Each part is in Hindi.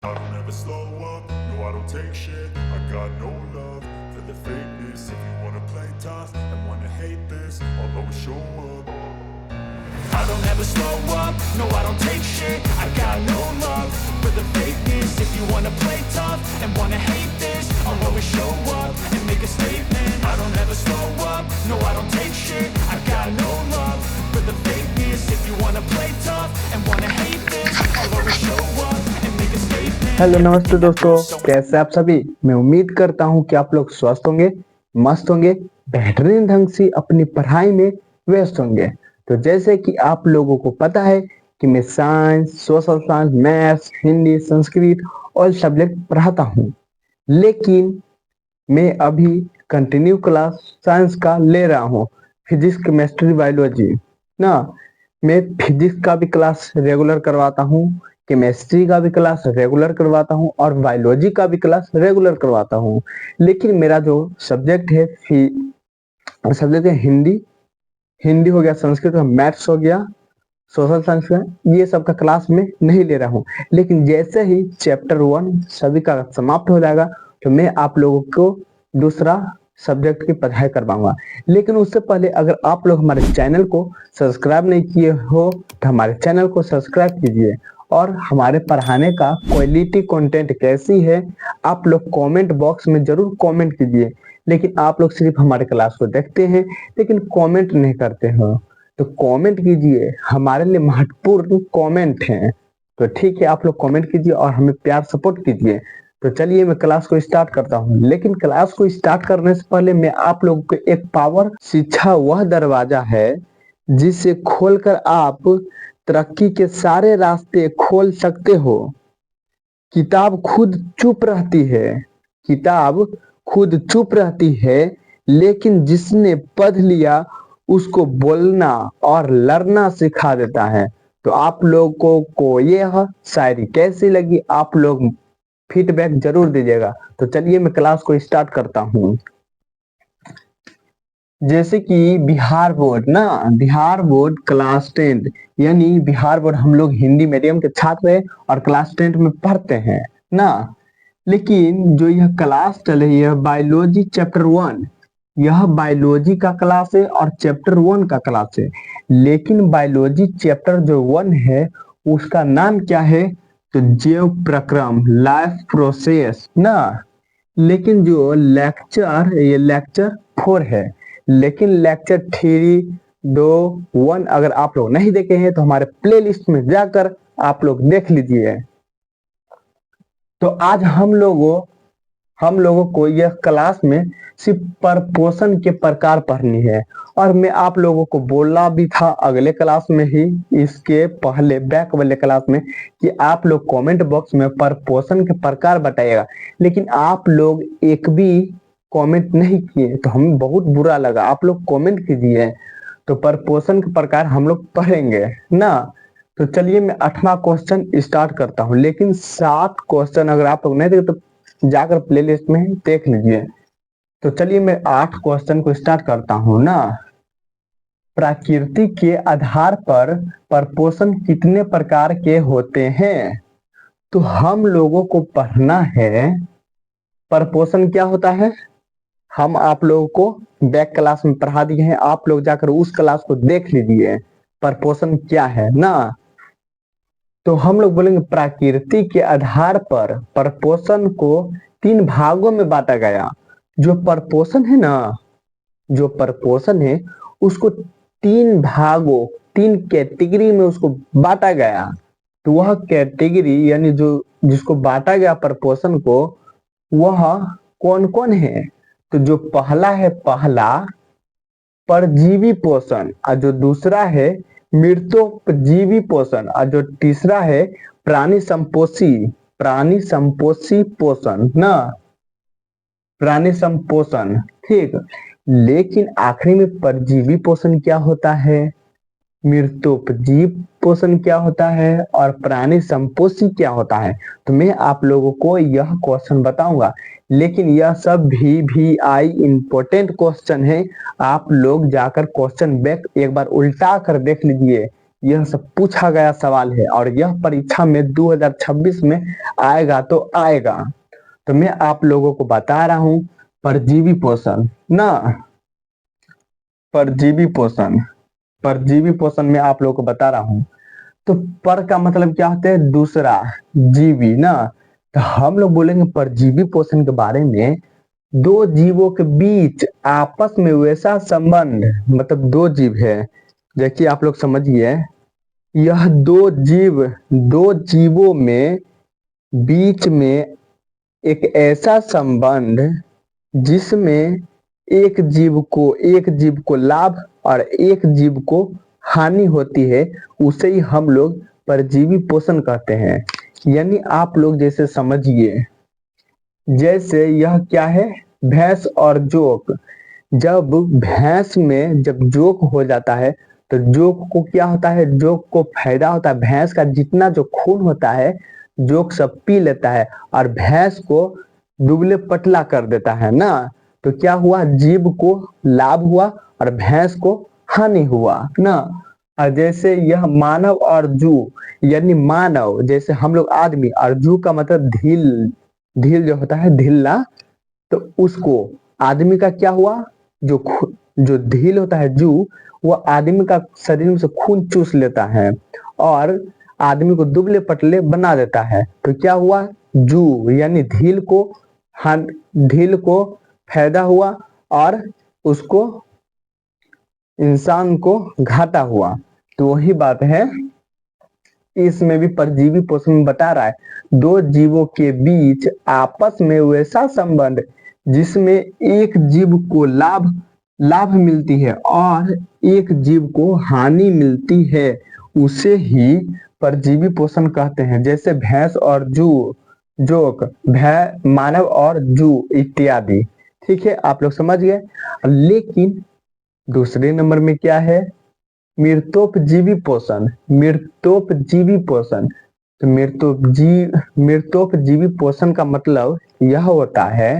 I don't ever slow up, no I don't take shit. I got no love for the fakeness. If you wanna play tough and wanna hate this, I'll always show up. I don't ever slow up, no I don't take shit. I got no love for the fakeness. If you wanna play tough and wanna hate this, I'll always show up and make a statement. I don't ever slow up, no I don't take shit. I got no love for the fakeness. If you wanna play tough and wanna hate this, I'll always show up and make a statement. Hello नमस्ते दोस्तों, कैसे आप सभी। मैं उम्मीद करता हूं कि आप लोग स्वस्थ होंगे, मस्त होंगे, बेहतरीन ढंग से अपनी पढ़ाई में व्यस्त होंगे। तो जैसे कि आप लोगों को पता है कि मैं science, social science, maths, Hindi, Sanskrit और सब्जेक्ट पढ़ाता हूं, लेकिन मैं अभी कंटिन्यू क्लास साइंस का ले रहा हूं, फिजिक्स, केमिस्ट्री, बायोलॉजी ना। मैं फिजिक्स का भी क्लास रेगुलर करवाता हूं, केमिस्ट्री का भी क्लास रेगुलर करवाता हूं और बायोलॉजी का भी क्लास रेगुलर करवाता हूं। लेकिन मेरा जो सब्जेक्ट है हिंदी हिंदी हो गया, संस्कृत का, मैथ्स हो गया, सोशल साइंस का, ये सब का क्लास में नहीं ले रहा हूँ। लेकिन जैसे ही चैप्टर 1 सभी का समाप्त हो जाएगा तो मैं आप लोगों को दूसरा सब्जेक्ट की पढ़ाई करवाऊंगा। लेकिन उससे पहले अगर आप लोग हमारे चैनल को सब्सक्राइब नहीं किए हो तो हमारे चैनल को सब्सक्राइब कीजिए और हमारे पढ़ाने का क्वालिटी कंटेंट कैसी है आप लोग कमेंट बॉक्स में जरूर कमेंट कीजिए। लेकिन आप लोग सिर्फ हमारे क्लास को देखते हैं लेकिन कमेंट नहीं करते हो, तो कमेंट कीजिए, हमारे लिए महत्वपूर्ण कमेंट हैं। तो ठीक है, आप लोग कमेंट कीजिए और हमें प्यार सपोर्ट कीजिए। तो चलिए मैं क्लास को स्टार्ट करता हूँ। लेकिन क्लास को स्टार्ट करने से पहले मैं आप लोगों को एक पावर, शिक्षा वह दरवाजा है जिसे खोलकर आप तरक्की के सारे रास्ते खोल सकते हो। किताब खुद चुप रहती है, किताब खुद चुप रहती है, लेकिन जिसने पढ़ लिया उसको बोलना और लड़ना सिखा देता है। तो आप लोगों को यह शायरी कैसी लगी आप लोग फीडबैक जरूर दीजिएगा। तो चलिए मैं क्लास को स्टार्ट करता हूँ। जैसे कि बिहार बोर्ड ना, बिहार बोर्ड क्लास 10, यानी बिहार बोर्ड हम लोग हिंदी मीडियम के छात्र हैं और क्लास 10 में पढ़ते हैं ना। लेकिन जो यह क्लास चल रही है बायोलॉजी चैप्टर 1, यह बायोलॉजी का क्लास है और चैप्टर 1 का क्लास है। लेकिन बायोलॉजी चैप्टर जो 1 है उसका नाम क्या है, तो जैव प्रक्रम, लाइफ प्रोसेस ना। लेकिन जो लेक्चर, ये लेक्चर 4 है। लेकिन लेक्चर 3, 2, 1 अगर आप लोग नहीं देखे हैं तो हमारे प्लेलिस्ट में जाकर आप लोग देख लीजिए। तो आज हम लोगों को यह क्लास में सिर्फ प्रपोर्शन के प्रकार पढ़नी है। और मैं आप लोगों को बोला भी था अगले क्लास में ही, इसके पहले बैक वाले क्लास में, कि आप लोग कमेंट बॉक्स में प्रपोर्शन के प्रकार बताइएगा। लेकिन आप लोग एक भी कमेंट नहीं किए तो हमें बहुत बुरा लगा। आप लोग कमेंट कीजिए तो प्रपोर्शन के प्रकार हम लोग पढ़ेंगे ना। तो चलिए मैं 8वां क्वेश्चन स्टार्ट करता हूँ। लेकिन 7 क्वेश्चन अगर आप लोग नहीं देखे तो जाकर प्लेलिस्ट में देख लीजिए। तो चलिए मैं 8 क्वेश्चन को स्टार्ट करता हूँ ना। प्रकृति के आधार पर प्रपोर्शन कितने प्रकार के होते हैं, तो हम लोगों को पढ़ना है प्रपोर्शन क्या होता है। हम आप लोगों को बैक क्लास में पढ़ा दिए हैं, आप लोग जाकर उस क्लास को देख लीजिए प्रपोर्शन क्या है ना। तो हम लोग बोलेंगे प्रकृति के आधार पर प्रपोर्शन को 3 भागों में बांटा गया। जो प्रपोर्शन है ना, जो प्रपोर्शन है उसको 3 भागों, 3 कैटेगरी में उसको बांटा गया। तो वह कैटेगरी यानी जो जिसको बांटा गया प्रपोर्शन को, वह कौन कौन है। तो जो पहला है, पहला परजीवी पोषण, और जो दूसरा है मृतोपजीवी पोषण, और जो तीसरा है प्राणी संपोषी पोषण ना, प्राणी संपोषण। ठीक, लेकिन आखिरी में परजीवी पोषण क्या होता है, मृतोपजीवी पोषण क्या होता है और प्राणी संपोषी क्या होता है। तो मैं आप लोगों को यह क्वेश्चन बताऊंगा। लेकिन यह सब भी आई इंपॉर्टेंट क्वेश्चन है। आप लोग जाकर क्वेश्चन बैक एक बार उल्टा कर देख लीजिए, यह सब पूछा गया सवाल है और यह परीक्षा में 2026 में आएगा तो आएगा। तो मैं आप लोगों को बता रहा हूं परजीवी पोषण ना, परजीवी पोषण, परजीवी पोषण में आप लोगों को बता रहा हूं। तो पर का मतलब क्या होता है? दूसरा, जीवी ना। तो हम लोग बोलेंगे परजीवी पोषण के बारे में, दो जीवों के बीच आपस में वैसा संबंध, मतलब दो जीव है, देखिए आप लोग समझिए, यह दो जीवों में बीच में एक ऐसा संबंध जिसमें एक जीव को लाभ और एक जीव को हानि होती है, उसे ही हम लोग परजीवी पोषण कहते हैं। यानी आप लोग जैसे समझिए, जैसे यह क्या है? भैंस और जोक। जब भैंस में जब जोक हो जाता है तो जोक को क्या होता है? जोक को फायदा होता है, भैंस का जितना जो खून होता है जोक सब पी लेता है और भैंस को दुबले पतला कर देता है ना। तो क्या हुआ? जीव को लाभ हुआ और भैंस को हानि हुआ ना। और जैसे यह मानव और जू, यानी मानव जैसे हम लोग आदमी, और जू का मतलब ढील, ढील जो होता है ढीलना, तो उसको आदमी का क्या हुआ? जो ढील होता है जू, वो आदमी का शरीर में से खून चूस लेता है और आदमी को दुबले पतले बना देता है। तो क्या हुआ? जू यानी ढील को फायदा हुआ और उसको इंसान को घाटा हुआ। तो वही बात है, इसमें भी परजीवी पोषण बता रहा है, दो जीवों के बीच आपस में वैसा संबंध जिसमें एक जीव को लाभ मिलती है और एक जीव को हानि मिलती है, उसे ही परजीवी पोषण कहते हैं। जैसे भैंस और जोक, मानव और जू इत्यादि। ठीक है, आप लोग समझ गए। लेकिन दूसरे नंबर में क्या है? मृतोपजीवी पोषण। मृतोपजीवी पोषण, तो मृतोपजीवी पोषण का मतलब यह होता है,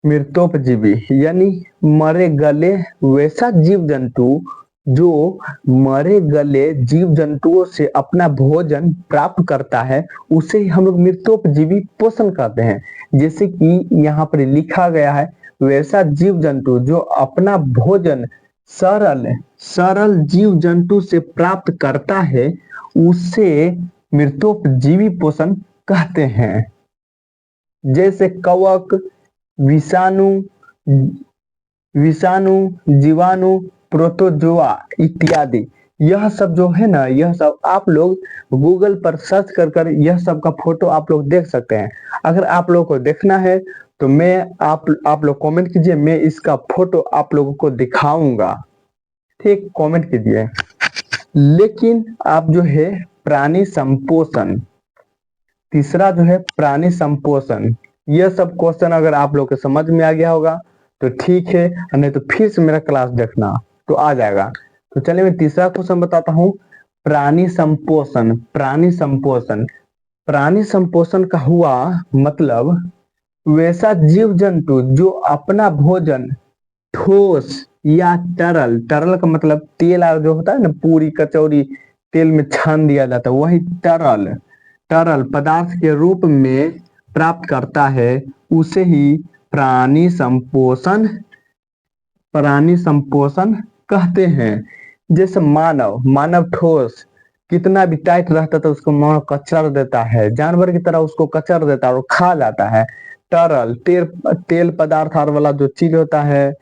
मृतोपजीवी यानी मरे गले वैसा जीव जंतु जो मरे गले जीव जंतुओं से अपना भोजन प्राप्त करता है, उसे ही हम लोग मृतोपजीवी पोषण कहते हैं। जैसे कि यहाँ पर लिखा गया है, वैसा जीव जंतु जो अपना भोजन सरल जीव जंतु से प्राप्त करता है, उसे मृतोपजीवी पोषण कहते हैं। जैसे कवक, विषाणु, जीवाणु, प्रोटोजोआ इत्यादि। यह सब जो है ना, यह सब आप लोग गूगल पर सर्च कर यह सब का फोटो आप लोग देख सकते हैं। अगर आप लोगों को देखना है तो मैं आप लोग कमेंट कीजिए, मैं इसका फोटो आप लोगों को दिखाऊंगा। ठीक, कमेंट कीजिए। लेकिन आप जो है प्राणी संपोषण, तीसरा जो है प्राणी संपोषण, यह सब क्वेश्चन अगर आप लोग को समझ में आ गया होगा तो ठीक है, नहीं तो फिर से मेरा क्लास देखना तो आ जाएगा। तो चलिए मैं तीसरा क्वेश्चन बताता हूँ, प्राणी संपोषण। प्राणी संपोषण का हुआ मतलब वैसा जीव जंतु जो अपना भोजन ठोस या तरल का मतलब तेल जो होता है ना, पूरी कचौरी तेल में छान दिया जाता है, वही तरल पदार्थ के रूप में प्राप्त करता है, उसे ही प्राणी संपोषण कहते हैं। जैसे मानव ठोस, कितना भी टाइट रहता था उसको कचर देता है, जानवर की तरह उसको कचर देता है और खा जाता है। तरल तेल पदार्थ वाला जो चीज होता है,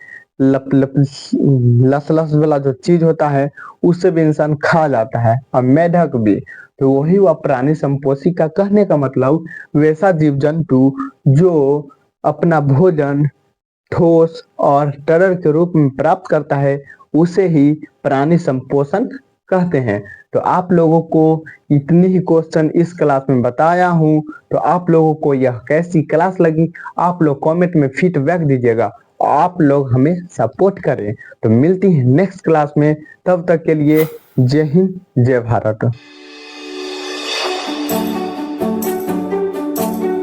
लस वाला जो चीज होता है, उससे भी इंसान खा जाता है, और मेढक भी। तो वही हुआ प्राणी संपोषी का कहने का मतलब, वैसा जीव जंतु जो अपना भोजन ठोस और तरल के रूप में प्राप्त करता है, उसे ही प्राणी संपोषण कहते हैं। तो आप लोगों को इतनी ही क्वेश्चन इस क्लास में बताया हूँ। तो आप लोगों को यह कैसी क्लास लगी, आप लोग कमेंट में फीडबैक दीजिएगा, आप लोग हमें सपोर्ट करें। तो मिलती है नेक्स्ट क्लास में, तब तक के लिए जय हिंद, जय भारत।